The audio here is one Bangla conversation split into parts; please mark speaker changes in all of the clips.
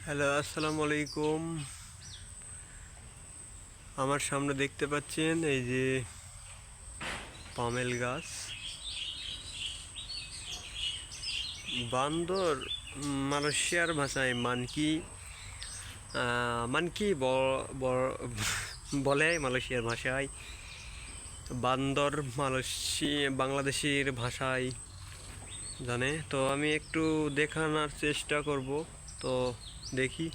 Speaker 1: হ্যালো, আসসালামু আলাইকুম। আমার সামনে দেখতে পাচ্ছেন এই যে পামেল গাছ। বান্দর মালয়েশিয়ার ভাষায় মানকি মানকি বলে মালয়েশিয়ার ভাষায়। বান্দর বাংলাদেশের ভাষায় জানে। তো আমি একটু দেখানোর চেষ্টা করব। তো দেখি।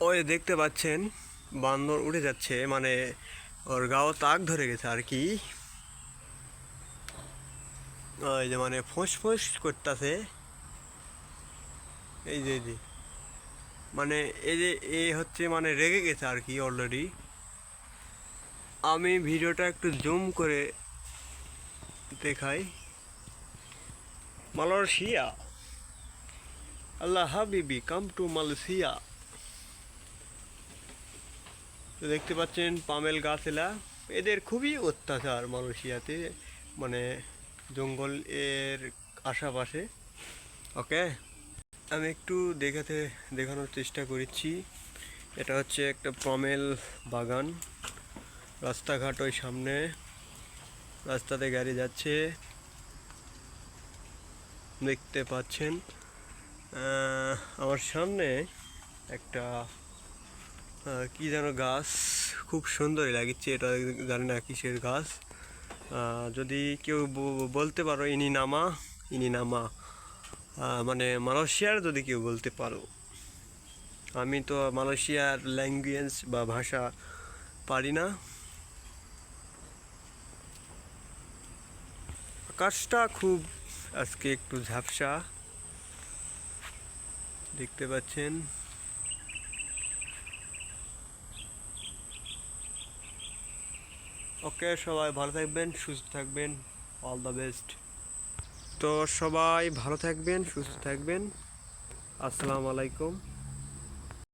Speaker 1: ওই দেখতে পাচ্ছেন বান্দর উড়ে যাচ্ছে, মানে ওর গাও তাক ধরে গেছে আর কি। ওই যে মানে ফোঁস ফোঁস করতেছে। এই যে মানে এই যে হচ্ছে মানে রেগে গেছে আর কি অলরেডি। আমি ভিডিওটা একটু জুম করে দেখাই। মালয়েশিয়া, আল্লাহ হাবিবি কাম টু মালয়েশিয়া। তো দেখতে পাচ্ছেন পামেল গাছ এলা, এদের খুবই অত্যাচার মালয়েশিয়াতে, মানে জঙ্গল এর আশেপাশে। ওকে, আমি একটু দেখানোর চেষ্টা করেছি। এটা হচ্ছে একটা পামেল বাগান। রাস্তাঘাট ওই সামনে, রাস্তাতে গাড়ি যাচ্ছে দেখতে পাচ্ছেন। আমার সামনে একটা কি যেন গাছ, খুব সুন্দরই লাগছে। এটা জানি না কিসের গাছ। যদি কেউ বলতে পারো ইনি নামা মানে মালয়েশিয়ার যদি কেউ বলতে পারো। আমি তো মালয়েশিয়ার ল্যাঙ্গুয়েজ বা ভাষা পারি না। আকাশটা খুব আজকে একটু ঝাপসা দেখতে পাচ্ছেন। ওকে, সবাই ভালো থাকবেন, সুস্থ থাকবেন। All the best. তো সবাই ভালো থাকবেন, সুস্থ থাকবেন। আসসালামু আলাইকুম।